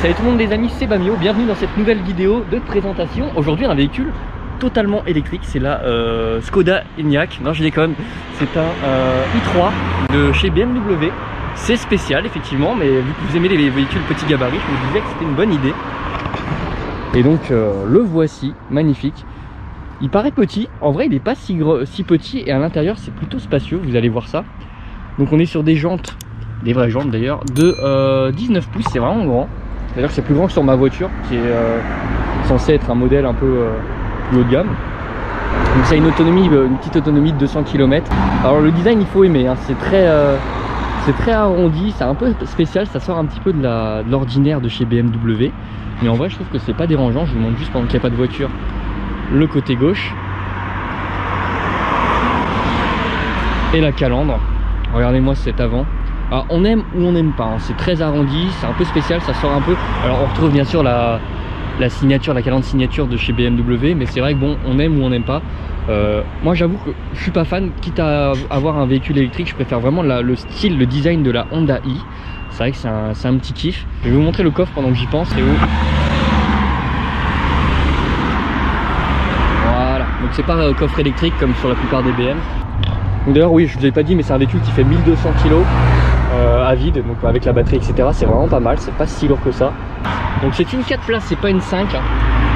Salut tout le monde les amis, c'est Bamio, bienvenue dans cette nouvelle vidéo de présentation. Aujourd'hui un véhicule totalement électrique, c'est la Skoda Enyaq, non je déconne, c'est un i3 de chez BMW. C'est spécial effectivement, mais vu que vous aimez les véhicules petits gabarits, je me disais que c'était une bonne idée. Et donc le voici, magnifique. Il paraît petit, en vrai il n'est pas si petit et à l'intérieur c'est plutôt spacieux, vous allez voir ça. Donc on est sur des jantes, des vraies jantes d'ailleurs, de 19 pouces, c'est vraiment grand. D'ailleurs c'est plus grand que sur ma voiture qui est censé être un modèle un peu plus haut de gamme. Donc ça a une petite autonomie de 200 km. Alors le design il faut aimer, hein. C'est très arrondi, c'est un peu spécial, ça sort un petit peu de l'ordinaire de chez BMW. Mais en vrai je trouve que c'est pas dérangeant, je vous montre juste pendant qu'il n'y a pas de voiture le côté gauche. Et la calandre, regardez-moi cet avant. Alors on aime ou on n'aime pas, hein. C'est très arrondi, c'est un peu spécial, ça sort un peu. Alors on retrouve bien sûr la signature, la calandre signature de chez BMW, mais c'est vrai que bon, on aime ou on n'aime pas. Moi j'avoue que je suis pas fan, quitte à avoir un véhicule électrique, je préfère vraiment le style, le design de la Honda i. C'est vrai que c'est un petit kiff. Je vais vous montrer le coffre pendant que j'y pense. Et voilà, donc c'est pas un coffre électrique comme sur la plupart des BM. D'ailleurs oui, je vous avais pas dit, mais c'est un véhicule qui fait 1200 kg à vide, donc avec la batterie etc. C'est vraiment pas mal, c'est pas si lourd que ça. Donc c'est une 4 places, c'est pas une 5 hein.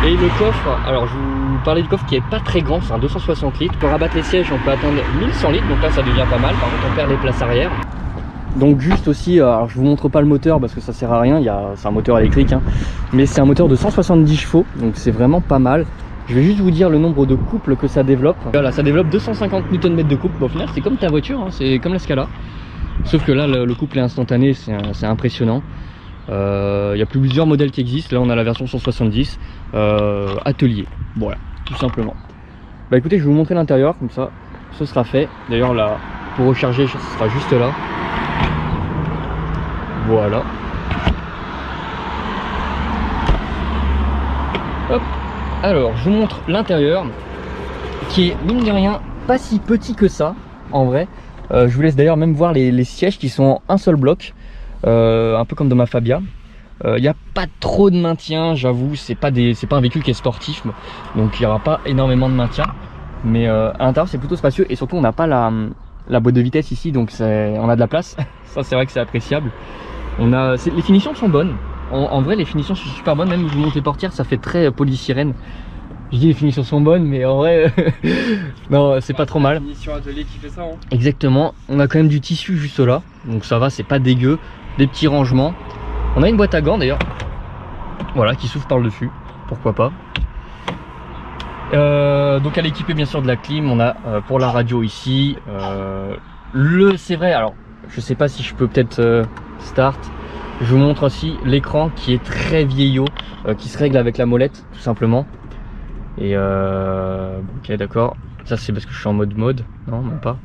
Et le coffre, alors je vous parlais du coffre qui est pas très grand, c'est un 260 litres. Pour rabattre les sièges on peut atteindre 1100 litres, donc là ça devient pas mal. Par contre on perd les places arrière. Donc juste aussi, alors je vous montre pas le moteur parce que ça sert à rien, c'est un moteur électrique hein. Mais c'est un moteur de 170 chevaux, donc c'est vraiment pas mal. Je vais juste vous dire le nombre de couples que ça développe. Voilà, ça développe 250 Nm de couple. Bon, au final c'est comme ta voiture hein, c'est comme la Scala. Sauf que là le couple est instantané, c'est impressionnant. Il y a plusieurs modèles qui existent. Là on a la version 170 atelier, voilà, tout simplement. Bah écoutez, je vais vous montrer l'intérieur, comme ça ce sera fait. D'ailleurs là, pour recharger ce sera juste là. Voilà. Hop. Alors je vous montre l'intérieur qui est mine de rien pas si petit que ça en vrai. Je vous laisse d'ailleurs même voir les sièges qui sont en un seul bloc, un peu comme dans ma Fabia. Il n'y a pas trop de maintien, j'avoue, c'est pas un véhicule qui est sportif, donc il n'y aura pas énormément de maintien. Mais à l'intérieur c'est plutôt spacieux et surtout on n'a pas la boîte de vitesse ici, donc on a de la place. Ça c'est vrai que c'est appréciable. Les finitions sont bonnes. En vrai les finitions sont super bonnes, même je vous montre les portières, ça fait très polysirène. Je dis les finitions sont bonnes, mais en vrai non, c'est pas trop mal. Finition atelier qui fait ça hein. Exactement, on a quand même du tissu juste là, donc ça va, c'est pas dégueu. Des petits rangements. On a une boîte à gants d'ailleurs, voilà, qui s'ouvre par le dessus, pourquoi pas. Donc elle est équipée bien sûr de la clim, on a pour la radio ici, c'est vrai, alors je sais pas si je peux peut-être start. Je vous montre aussi l'écran qui est très vieillot, qui se règle avec la molette tout simplement. Et ok d'accord, ça c'est parce que je suis en mode non même pas.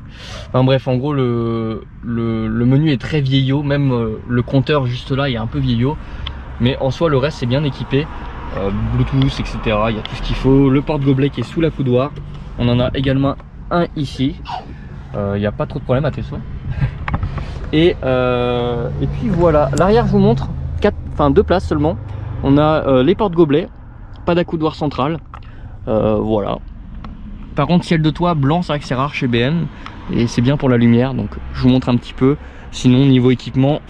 Enfin bref, en gros le menu est très vieillot, même le compteur juste là il est un peu vieillot. Mais en soi le reste c'est bien équipé, Bluetooth etc, il y a tout ce qu'il faut. Le porte-gobelet qui est sous la coudoir, on en a également un ici, il n'y a pas trop de problème à tes soins. Et puis voilà, l'arrière je vous montre 2 places seulement. On a les porte-gobelets, pas d'accoudoir central. Voilà. Par contre ciel de toit blanc, c'est vrai que c'est rare chez BM et c'est bien pour la lumière, donc je vous montre un petit peu. Sinon niveau équipement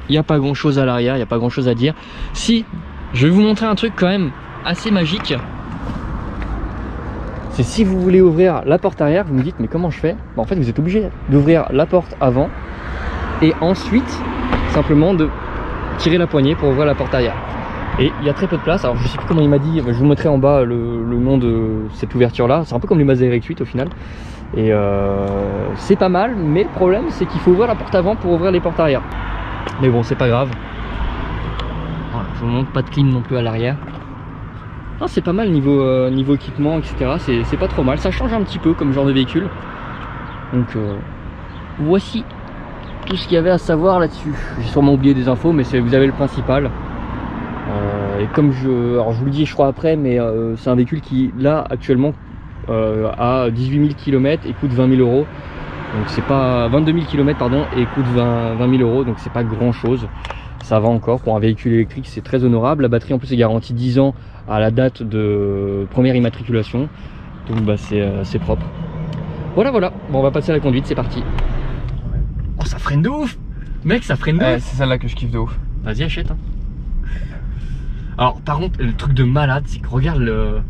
il n'y a pas grand chose à l'arrière, il n'y a pas grand chose à dire. Si, je vais vous montrer un truc quand même assez magique. C'est si vous voulez ouvrir la porte arrière, vous me dites mais comment je fais? En fait vous êtes obligé d'ouvrir la porte avant et ensuite simplement de tirer la poignée pour ouvrir la porte arrière. Et il y a très peu de place, alors je sais plus comment il m'a dit, je vous mettrai en bas le nom de cette ouverture là. C'est un peu comme les Mazda RX-8 au final. Et c'est pas mal, mais le problème c'est qu'il faut ouvrir la porte avant pour ouvrir les portes arrière. Mais bon c'est pas grave. Voilà, je vous montre, pas de clim non plus à l'arrière. Non, c'est pas mal niveau équipement etc, c'est pas trop mal, ça change un petit peu comme genre de véhicule. Donc voici tout ce qu'il y avait à savoir là-dessus. J'ai sûrement oublié des infos mais vous avez le principal. Et comme alors je vous le dis je crois après, mais c'est un véhicule qui là actuellement a 18 000 km et coûte 20 000 euros. Donc c'est pas 22 000 km pardon, et coûte 20 000 euros, donc c'est pas grand chose. Ça va encore, pour un véhicule électrique c'est très honorable. La batterie en plus est garantie 10 ans à la date de première immatriculation. Donc bah c'est propre. Voilà. Bon, on va passer à la conduite, c'est parti. Oh, ça freine de ouf. Mec, ça freine de ouf. C'est celle-là que je kiffe de ouf. Vas-y, achète. Hein. Alors, par contre, le truc de malade, c'est que regarde le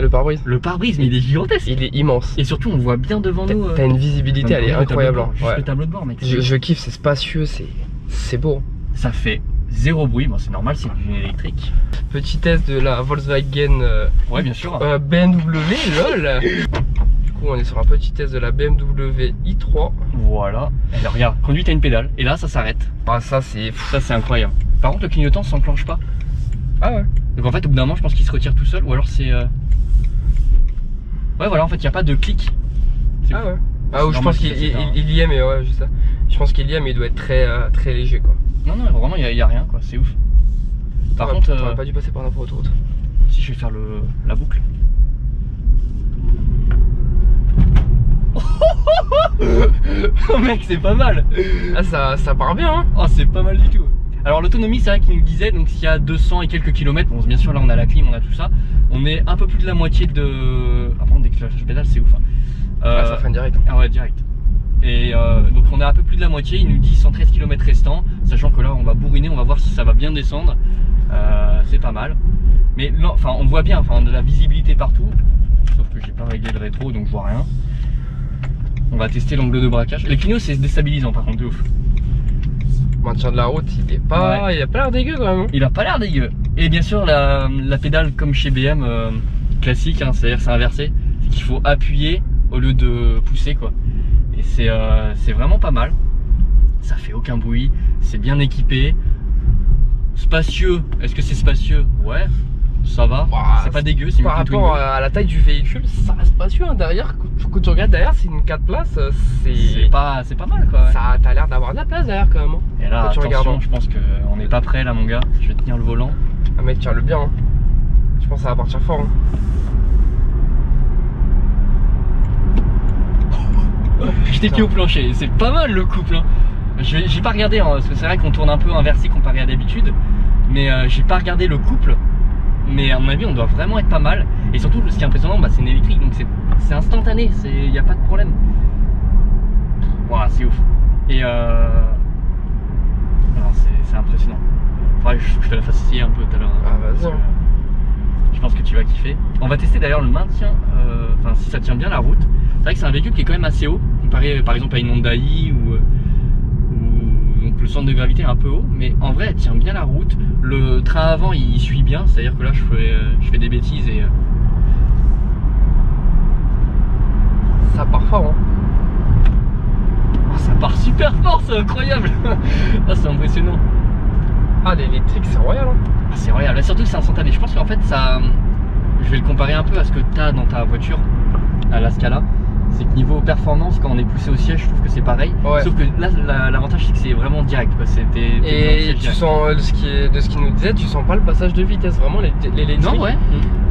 pare-brise. Le pare-brise, mais il est gigantesque. Il est immense. Et surtout, on voit bien devant nous. T'as une visibilité, elle est incroyable. Juste le tableau de bord, mec. Je kiffe, c'est spacieux, c'est beau. Ça fait zéro bruit, bon, c'est normal, c'est une électrique. Petit test de la Volkswagen ouais, bien sûr. BMW, lol. Du coup, on est sur un petit test de la BMW i3. Voilà. Et là, regarde, conduite à une pédale. Et là, ça s'arrête. Ah, ça, c'est incroyable. Par contre, le clignotant s'enclenche pas. Ah ouais. Donc en fait, au bout d'un moment, je pense qu'il se retire tout seul. Ou alors c'est... Ouais, voilà, en fait, il n'y a pas de clic. Ah ouais. Ah, ou je pense qu'il y est, mais ouais, juste ça. Je pense qu'il y est, mais il doit être très léger, quoi. Non, vraiment, il n'y a rien, quoi. C'est ouf. Par contre... T'aurais pas dû passer par l'autoroute. Si, je vais faire la boucle. Oh mec, c'est pas mal. Ah, ça part bien, hein. Oh, c'est pas mal du tout. Alors l'autonomie, c'est vrai qu'il nous disait, donc s'il y a 200 et quelques kilomètres, bon bien sûr là on a la clim, on a tout ça, on est un peu plus de la moitié de... Ah bon, déclenchage pédale, c'est ouf, hein. Ça freine direct. Ah ouais, direct. Et donc on est un peu plus de la moitié, il nous dit 113 km restants, sachant que là on va bourriner, on va voir si ça va bien descendre. C'est pas mal. Mais non, enfin on voit bien, enfin on a de la visibilité partout, sauf que j'ai pas réglé le rétro donc je vois rien. On va tester l'angle de braquage. Les clignots c'est déstabilisant par contre, de ouf. Maintien de la route, il est pas, ouais. Il a pas l'air dégueu quand même. Il a pas l'air dégueu. Et bien sûr la pédale comme chez BM classique, hein, c'est-à-dire c'est inversé, c'est qu'il faut appuyer au lieu de pousser quoi. Et c'est vraiment pas mal. Ça fait aucun bruit, c'est bien équipé. Spacieux, est-ce que c'est spacieux? Ouais, ça va. Wow, c'est pas dégueu. Par rapport à la taille du véhicule, ça reste spacieux. Hein. Derrière, quand tu regardes derrière, c'est une 4 places. C'est pas mal quoi. Ouais. Ça t'as l'air d'avoir de la place derrière quand même. Hein. Et là, attention, je pense qu'on n'est pas prêt là, mon gars. Je vais tenir le volant. Ah, mec, tiens-le bien. Hein. Je pense que ça va partir fort. Hein. J'étais pied au plancher. C'est pas mal le couple. Hein. J'ai pas regardé, hein, parce que c'est vrai qu'on tourne un peu inversé comparé à d'habitude. Mais j'ai pas regardé le couple. Mais à mon avis, on doit vraiment être pas mal. Et surtout, ce qui est impressionnant, bah, c'est une électrique. Donc c'est instantané. Il n'y a pas de problème. Wow, c'est ouf. Et c'est impressionnant. Faudrait que je te la fasse essayer un peu tout à l'heure. Ah, vas-y. Je pense que tu vas kiffer. On va tester d'ailleurs le maintien, enfin si ça tient bien la route. C'est vrai que c'est un véhicule qui est quand même assez haut, comparé par exemple à une Honda i ou donc le centre de gravité est un peu haut, mais en vrai elle tient bien la route. Le train avant il suit bien, c'est-à-dire que là je fais des bêtises et ça part fort. Hein. Oh, ça part super fort, c'est incroyable. Oh, c'est impressionnant. Ah, l'électrique c'est royal. Hein. Ah, c'est royal, là, surtout que c'est instantané. Je pense qu'en fait ça, je vais le comparer un peu à ce que tu as dans ta voiture, à la Scala. C'est que niveau performance, quand on est poussé au siège, je trouve que c'est pareil. Ouais. Sauf que là, l'avantage c'est que c'est vraiment direct. Et tu sens, de ce qu'il nous disait, tu sens pas le passage de vitesse. Vraiment, l'électrique. Non, ouais.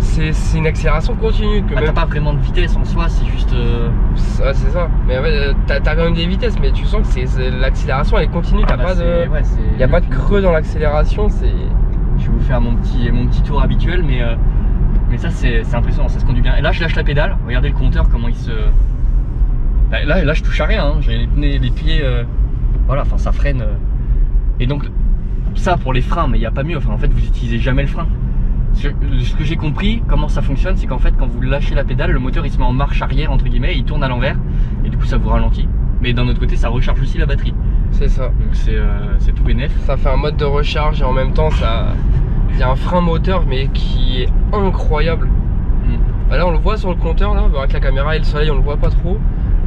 C'est une accélération continue. Bah, t'as pas vraiment de vitesse en soi, c'est juste. Ouais, c'est ça. Mais en fait, t'as quand même des vitesses, mais tu sens que l'accélération elle est continue. T'as pas de. Ouais, y a pas de creux dans l'accélération. Je vais vous faire mon petit tour habituel, mais ça c'est impressionnant, ça se conduit bien. Et là je lâche la pédale, regardez le compteur comment il se... Là je touche à rien, hein. J'ai les pieds, voilà, enfin ça freine. Et donc ça pour les freins, mais il n'y a pas mieux, enfin en fait vous utilisez jamais le frein. Ce que j'ai compris, comment ça fonctionne, c'est qu'en fait quand vous lâchez la pédale, le moteur il se met en marche arrière entre guillemets, il tourne à l'envers, et du coup ça vous ralentit. Mais d'un autre côté ça recharge aussi la batterie. C'est ça. Donc c'est tout bénef. Ça fait un mode de recharge et en même temps il y a un frein moteur mais qui est incroyable. Là on le voit sur le compteur là, avec la caméra et le soleil on le voit pas trop,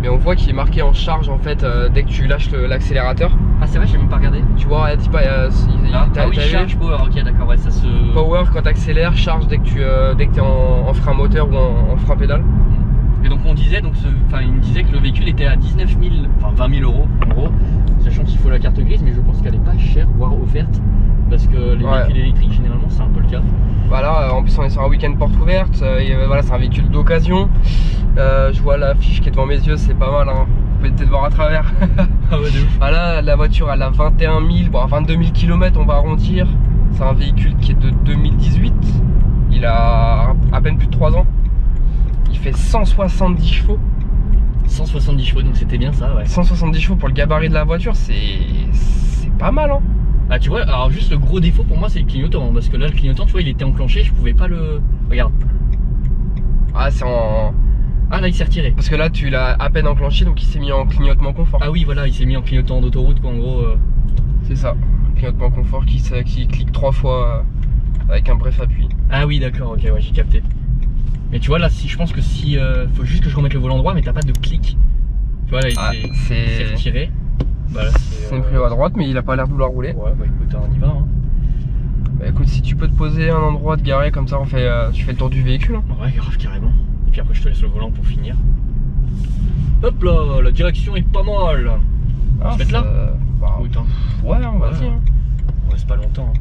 mais on voit qu'il est marqué en charge en fait dès que tu lâches l'accélérateur. Ah c'est vrai, j'ai même pas regardé. Tu vois, oui, charge power, ok d'accord, ouais, ça se... Power quand tu accélères, charge dès que t'es en frein moteur ou en frein pédale. Et donc on disait, il me disait que le véhicule était à 19 000, enfin 20 000 euros en gros, sachant qu'il faut la carte grise, mais je pense qu'elle est pas chère, voire offerte, parce que les véhicules électriques généralement c'est un peu le cas. Voilà, en plus on est sur un week-end porte ouverte, voilà, c'est un véhicule d'occasion. Je vois l'affiche qui est devant mes yeux, c'est pas mal, hein. Vous pouvez peut-être voir à travers. Ah ouais, de ouf. Ah là, la voiture elle a 21 000, bon 22 000 km on va arrondir. C'est un véhicule qui est de 2018. Il a à peine plus de 3 ans. Il fait 170 chevaux. 170 chevaux, donc c'était bien ça, ouais. 170 chevaux pour le gabarit de la voiture, c'est pas mal, hein. Ah tu vois, alors juste le gros défaut pour moi c'est le clignotant, hein, parce que là le clignotant tu vois il était enclenché, je pouvais pas le... Regarde. Ah c'est en... Ah là il s'est retiré. Parce que là tu l'as à peine enclenché donc il s'est mis en clignotement confort. Ah oui voilà, il s'est mis en clignotant d'autoroute quoi en gros. C'est ça, clignotement confort qui clique 3 fois avec un bref appui. Ah oui d'accord, ok ouais j'ai capté. Mais tu vois là si je pense que si... faut juste que je remette le volant droit mais t'as pas de clic. Tu vois là il s'est retiré. Bah là c'est pris à droite mais il a pas l'air de vouloir rouler. Ouais bah écoute on y va hein. Bah écoute si tu peux te poser un endroit de garer comme ça on fait, tu fais le tour du véhicule hein. Ouais grave carrément. Et puis après je te laisse le volant pour finir. Hop là, la direction est pas mal. Ah, On se met là bah, écoute, hein. ouais on va-y hein. On reste pas longtemps hein.